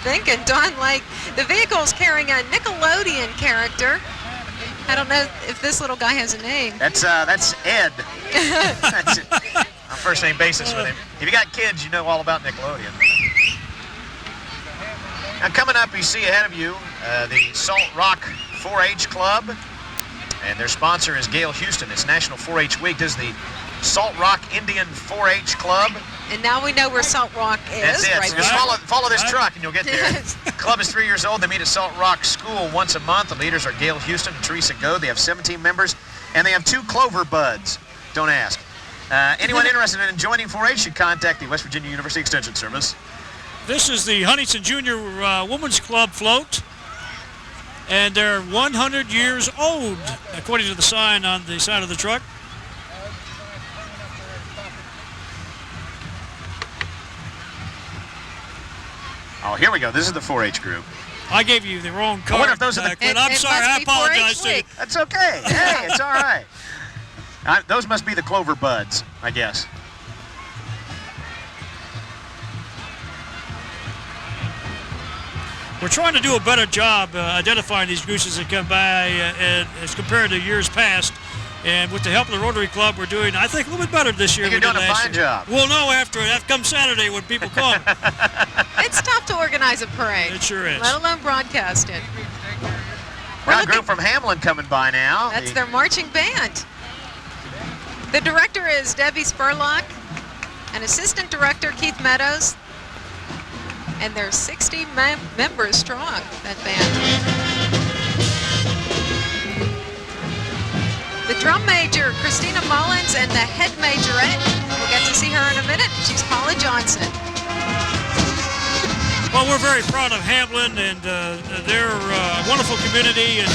thinking. Don Lake. The vehicle's carrying a Nickelodeon character. I don't know if this little guy has a name. That's Ed. That's it. On first name basis with him. If you got kids, you know all about Nickelodeon. Now coming up, you see ahead of you the Salt Rock 4-H Club, and their sponsor is Gail Houston. It's National 4-H Week. This is the Salt Rock Indian 4-H Club. And now we know where Salt Rock is. That's it. Right So just follow this truck and you'll get there. Yes. The club is 3 years old. They meet at Salt Rock School once a month. The leaders are Gail Houston and Teresa Goad. They have 17 members, and they have 2 Clover buds. Don't ask. Anyone interested in joining 4-H should contact the West Virginia University Extension Service. This is the Huntington Junior Women's Club float, and they're 100 years old, according to the sign on the side of the truck. Oh, here we go. This is the 4-H group. I gave you the wrong card. I wonder if those are the... Clint. I'm sorry. I apologize to you. That's okay. Hey, it's all right. Those must be the Clover buds, I guess. We're trying to do a better job identifying these gooses that come by as compared to years past. And with the help of the Rotary Club, we're doing, I think, a little bit better this year. You're doing a fine job. We'll know after that come Saturday when people come. It's tough to organize a parade. It sure is. Let alone broadcast it. Got a group from Hamlin coming by now. That's their marching band. The director is Debbie Spurlock, and assistant director Keith Meadows. And they're 60 members strong, that band. The drum major, Christina Mullins, and the head majorette, we'll get to see her in a minute. She's Paula Johnson. Well, we're very proud of Hamlin, and they're a wonderful community, and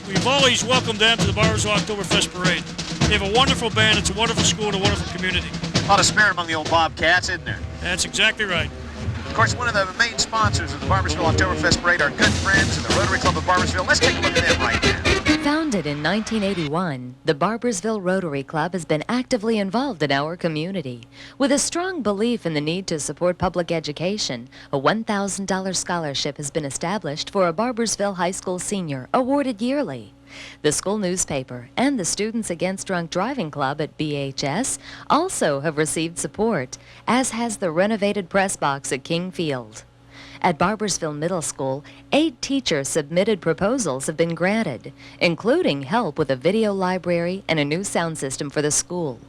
we've always welcomed them to the Barbersville Oktoberfest Parade. They have a wonderful band, it's a wonderful school, and a wonderful community. A lot of spirit among the old Bobcats, isn't there? That's exactly right. Of course, one of the main sponsors of the Barbersville Oktoberfest Parade are good friends in the Rotary Club of Barbersville. Let's take a look at them right now. Founded in 1981, the Barbersville Rotary Club has been actively involved in our community. With a strong belief in the need to support public education, a $1,000 scholarship has been established for a Barbersville High School senior, awarded yearly. The school newspaper and the Students Against Drunk Driving Club at BHS also have received support, as has the renovated press box at King Field. At Barbersville Middle School, 8 teacher-submitted proposals have been granted, including help with a video library and a new sound system for the school.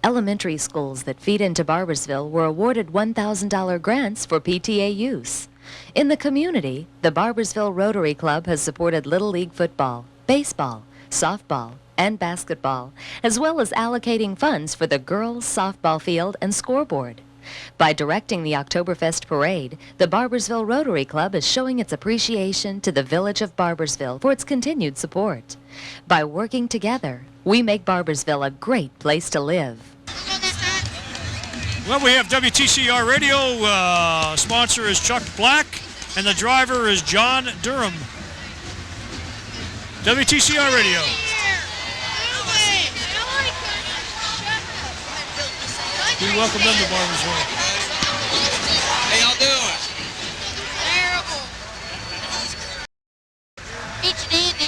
Elementary schools that feed into Barbersville were awarded $1,000 grants for PTA use. In the community, the Barbersville Rotary Club has supported Little League football, baseball, softball, and basketball, as well as allocating funds for the girls' softball field and scoreboard. By directing the Oktoberfest Parade, the Barbersville Rotary Club is showing its appreciation to the village of Barbersville for its continued support. By working together, we make Barbersville a great place to live. Well, we have WTCR Radio. Sponsor is Chuck Black, and the driver is John Durham. WTCR Radio. We welcome them to Barbersville. How y'all doing? Terrible. It's easy.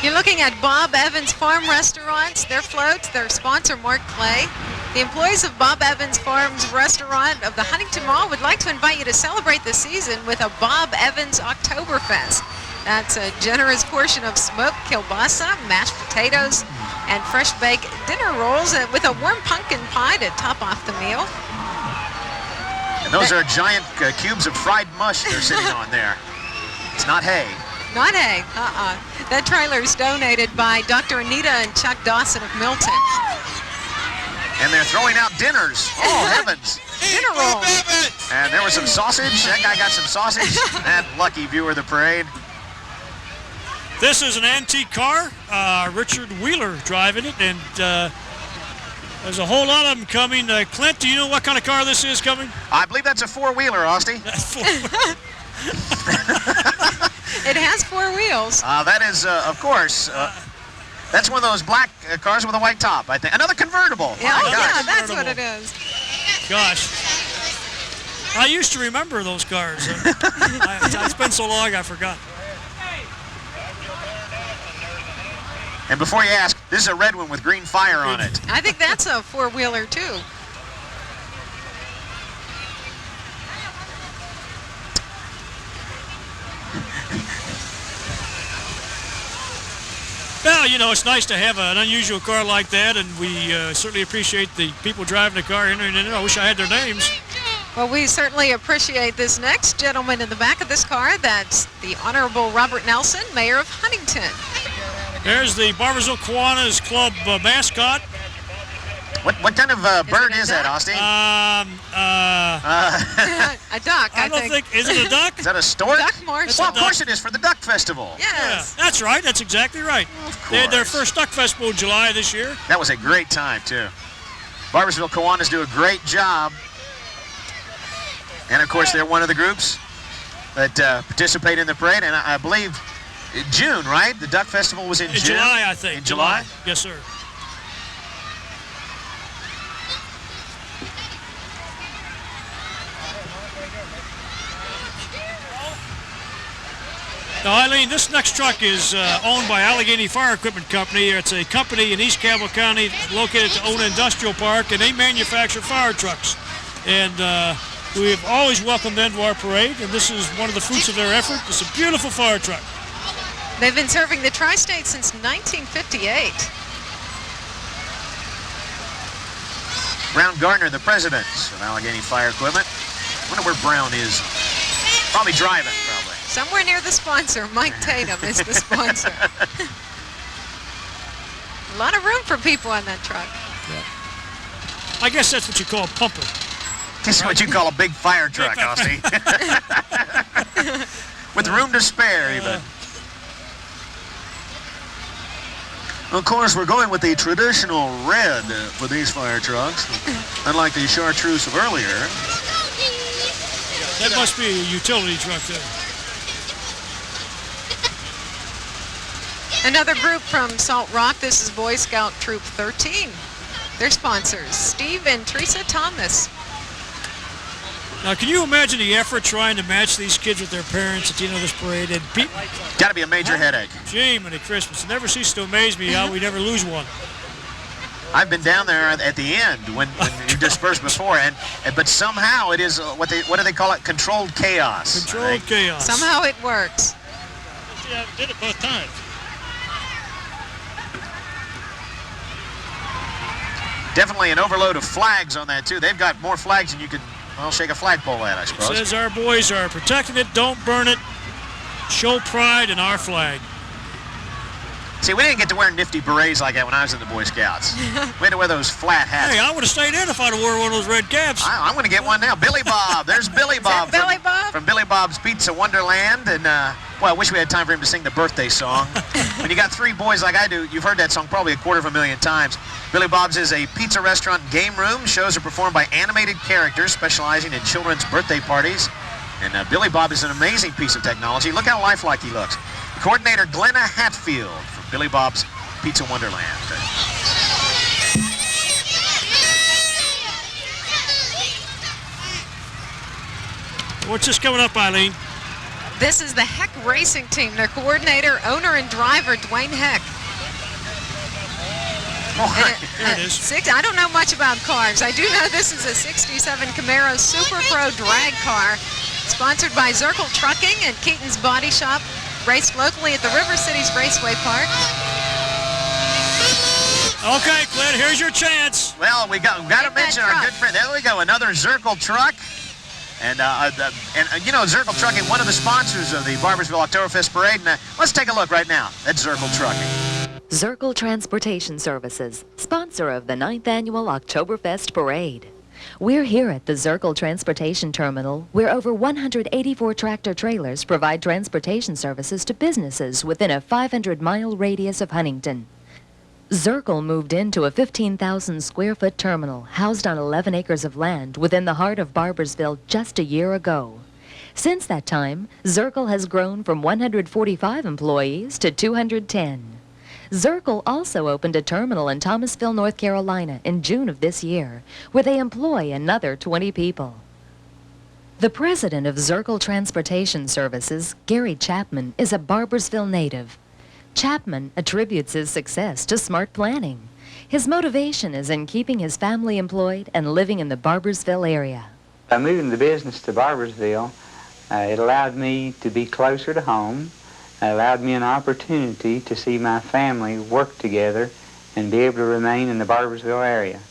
You're looking at Bob Evans Farm Restaurants, their floats, their sponsor Mark Clay. The employees of Bob Evans Farms Restaurant of the Huntington Mall would like to invite you to celebrate the season with a Bob Evans Oktoberfest. That's a generous portion of smoked kielbasa, mashed potatoes, and fresh baked dinner rolls with a warm pumpkin pie to top off the meal. And those are giant cubes of fried mush they're sitting on there. It's not hay. Not hay, That trailer is donated by Dr. Anita and Chuck Dawson of Milton. And they're throwing out dinners. Oh, heavens. Dinner rolls. And there was some sausage. That guy got some sausage. That lucky viewer of the parade. This is an antique car. Richard Wheeler driving it, and there's a whole lot of them coming. Clint, do you know what kind of car this is coming? I believe that's a 4-wheeler, Austin. It has 4 wheels. That is, of course, that's one of those black cars with a white top, I think. Another convertible. Yeah, yeah, that's what it is. Gosh. I used to remember those cars. It's been so long I forgot. And before you ask, this is a red one with green fire on it. I think that's a four-wheeler, too. Well, you know, it's nice to have an unusual car like that, and we certainly appreciate the people driving the car entering in it. I wish I had their names. Well, we certainly appreciate this next gentleman in the back of this car. That's the Honorable Robert Nelson, Mayor of Huntington. There's the Barbersville Kiwanis Club mascot. What kind of bird is that, Austin? A duck, I don't think. Is it a duck? Is that a stork? Duck marsh. Well, of course it is, for the Duck Festival. Yes. Yeah, that's right. That's exactly right. Of They had their course. first Duck Festival in July this year. That was a great time, too. Barbersville Kiwanis do a great job. And, of course, they're one of the groups that participate in the parade. And I believe June, right? The Duck Festival was in June? July, I think. In July? Yes, sir. Now, Eileen, this next truck is owned by Allegheny Fire Equipment Company. It's a company in East Campbell County located at the Ona Industrial Park, and they manufacture fire trucks. And we've always welcomed them to our parade, and this is one of the fruits of their effort. It's a beautiful fire truck. They've been serving the tri-state since 1958. Brown Gardner, the president of Allegheny Fire Equipment. I wonder where Brown is. Probably driving, probably. Somewhere near the sponsor. Mike Tatum is the sponsor. A lot of room for people on that truck. I guess that's what you call a pumper. This is what you call a big fire truck, Austin. With room to spare, even. Of course, we're going with the traditional red for these fire trucks, unlike the chartreuse of earlier. That must be a utility truck there. Another group from Salt Rock. This is Boy Scout Troop 13. Their sponsors, Steve and Teresa Thomas. Now, can you imagine the effort trying to match these kids with their parents at the end of this parade? And Got to be a major headache. Gee, many Christmas. It never ceases to amaze me how we never lose one. I've been down there at the end when you dispersed before, but somehow it is what do they call it? Controlled chaos. Controlled chaos. Somehow it works. Yeah, I did it both times. Definitely an overload of flags on that, too. They've got more flags than you could, well, shake a flagpole at, I suppose. Says our boys are protecting it, don't burn it, show pride in our flag. See, we didn't get to wear nifty berets like that when I was in the Boy Scouts. We had to wear those flat hats. Hey, I would have stayed in if I'd have wore one of those red caps. I'm going to get one now. Billy Bob. There's Billy Bob. Is that Billy Bob? From Billy Bob's Pizza Wonderland. And, well, I wish we had time for him to sing the birthday song. When you got three boys like I do, you've heard that song probably 250,000 times. Billy Bob's is a pizza restaurant and game room. Shows are performed by animated characters specializing in children's birthday parties. And Billy Bob is an amazing piece of technology. Look how lifelike he looks. Coordinator Glenna Hatfield from Billy Bob's Pizza Wonderland. What's this coming up, Eileen? This is the Heck Racing Team. Their coordinator, owner, and driver, Dwayne Heck. There it is. I don't know much about cars. I do know this is a 67 Camaro Super Pro drag car, sponsored by Zirkle Trucking and Keaton's Body Shop, raced locally at the River Cities Raceway Park. Okay, Clint, here's your chance. Well, we got to mention our good friend. There we go, another Zirkle truck. And you know, Zirkle Trucking, one of the sponsors of the Barbersville Oktoberfest Parade. And let's take a look right now at Zirkle Trucking. Zirkle Transportation Services, sponsor of the 9th Annual Oktoberfest Parade. We're here at the Zirkle Transportation Terminal, where over 184 tractor-trailers provide transportation services to businesses within a 500-mile radius of Huntington. Zirkle moved into a 15,000-square-foot terminal housed on 11 acres of land within the heart of Barbersville just a year ago. Since that time, Zirkle has grown from 145 employees to 210. Zirkle also opened a terminal in Thomasville, North Carolina in June of this year, where they employ another 20 people. The president of Zirkle Transportation Services, Gary Chapman, is a Barboursville native. Chapman attributes his success to smart planning. His motivation is in keeping his family employed and living in the Barboursville area. By moving the business to Barboursville, it allowed me to be closer to home. It allowed me an opportunity to see my family work together and be able to remain in the Barboursville area.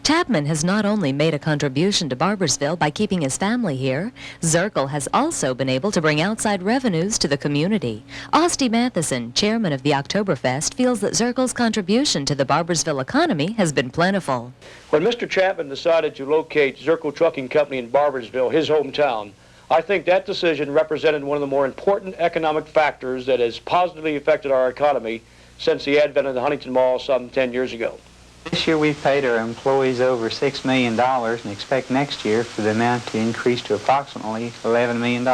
Chapman has not only made a contribution to Barboursville by keeping his family here, Zirkle has also been able to bring outside revenues to the community. Austin Matheson, chairman of the Oktoberfest, feels that Zirkle's contribution to the Barboursville economy has been plentiful. When Mr. Chapman decided to locate Zirkle Trucking Company in Barboursville, his hometown, I think that decision represented one of the more important economic factors that has positively affected our economy since the advent of the Huntington Mall some 10 years ago. This year we've paid our employees over $6 million and expect next year for the amount to increase to approximately $11 million.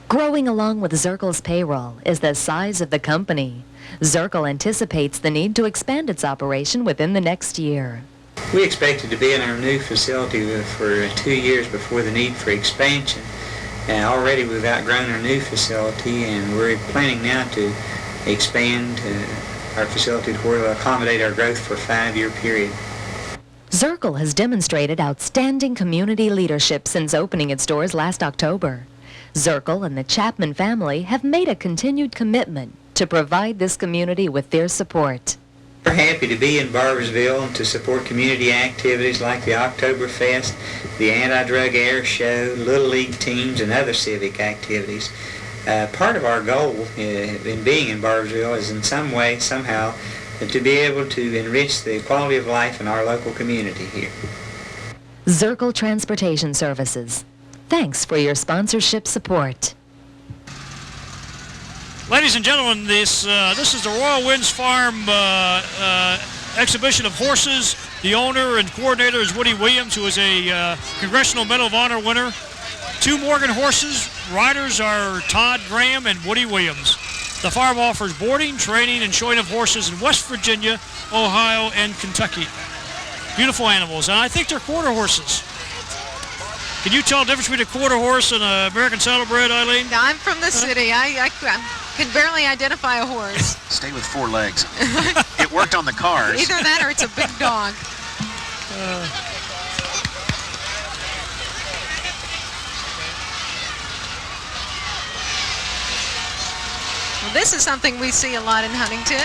Growing along with Zirkle's payroll is the size of the company. Zirkle anticipates the need to expand its operation within the next year. We expected to be in our new facility for 2 years before the need for expansion. Already we've outgrown our new facility and we're planning now to expand our facility to where it will accommodate our growth for a 5-year period. Zirkle has demonstrated outstanding community leadership since opening its doors last October. Zirkle and the Chapman family have made a continued commitment to provide this community with their support. We're happy to be in Barboursville and to support community activities like the Oktoberfest, the Anti-Drug Air Show, Little League teams, and other civic activities. Part of our goal in being in Barboursville is in some way, somehow, to be able to enrich the quality of life in our local community here. Zirkle Transportation Services. Thanks for your sponsorship support. Ladies and gentlemen, this is the Royal Winds Farm exhibition of horses. The owner and coordinator is Woody Williams, who is a Congressional Medal of Honor winner. 2 Morgan horses. Riders are Todd Graham and Woody Williams. The farm offers boarding, training, and showing of horses in West Virginia, Ohio, and Kentucky. Beautiful animals, and I think they're quarter horses. Can you tell the difference between a quarter horse and an American saddlebred, Eileen? I'm from the city. I can barely identify a horse. Stay with 4 legs. It worked on the cars. Either that or it's a big dog. Well, this is something we see a lot in Huntington.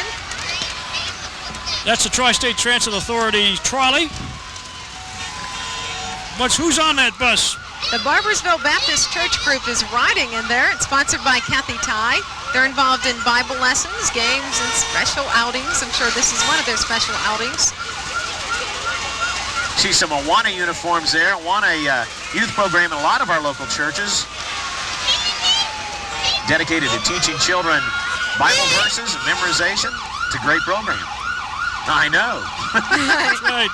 That's the Tri-State Transit Authority trolley. Who's on that bus? The Barboursville Baptist Church group is riding in there. It's sponsored by Kathy Ty. They're involved in Bible lessons, games, and special outings. I'm sure this is one of their special outings. See some Awana uniforms there. Awana youth program in a lot of our local churches, dedicated to teaching children Bible verses and memorization. It's a great program. I know. That's right.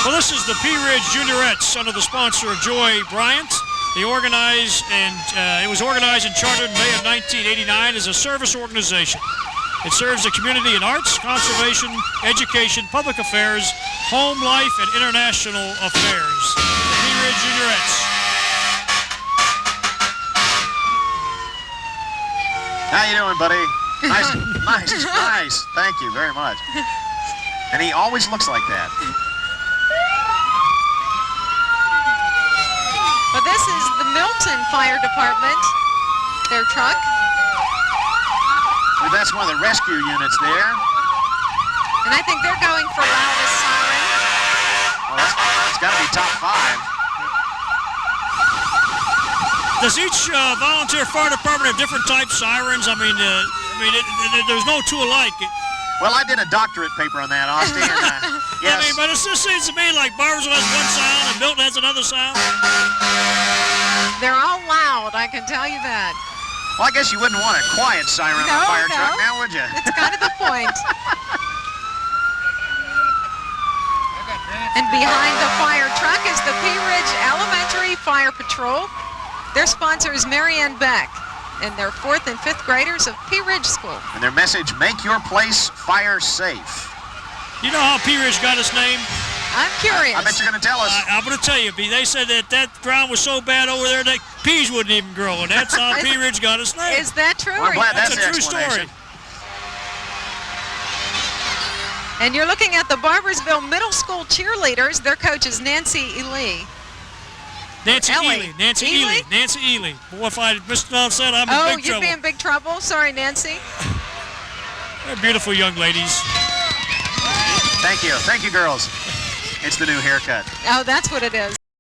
Well, this is the Pea Ridge Juniorettes under the sponsor of Joy Bryant. They organize, and it was organized and chartered in May of 1989 as a service organization. It serves the community in arts, conservation, education, public affairs, home life, and international affairs. The Pea Ridge Juniorettes. How you doing, buddy? Nice. Thank you very much. And he always looks like that. Well, this is the Milton Fire Department, their truck. Well, that's one of the rescue units there. And I think they're going for loudest siren. Well, that's got to be top 5. Does each volunteer fire department have different type sirens? There's no two alike. Well, I did a doctorate paper on that, Austin. Yes. But it just seems to me like Barboursville has one sound and Milton has another sound. They're all loud, I can tell you that. Well, I guess you wouldn't want a quiet siren on a fire truck now, would you? It's kind of the point. And behind the fire truck is the Pea Ridge Elementary Fire Patrol. Their sponsor is Marianne Beck. and they're 4th and 5th graders of Pea Ridge School. And their message, make your place fire safe. You know how Pea Ridge got its name? I'm curious. I bet you're going to tell us. I'm going to tell you, B. They said that ground was so bad over there that peas wouldn't even grow, and that's how Pea Ridge got its name. Is that true? Well, I'm glad That's that's a the true explanation. story. And you're looking at the Barbersville Middle School cheerleaders. Their coach is Nancy Ely. Nancy Ellie. Ely. Nancy Ely? Ely. Nancy Ely. Boy, if I mispronounced that, I'm in Oh, big you'd trouble. be in big trouble. Sorry, Nancy. They're beautiful young ladies. Thank you. Thank you, girls. It's the new haircut. Oh, that's what it is.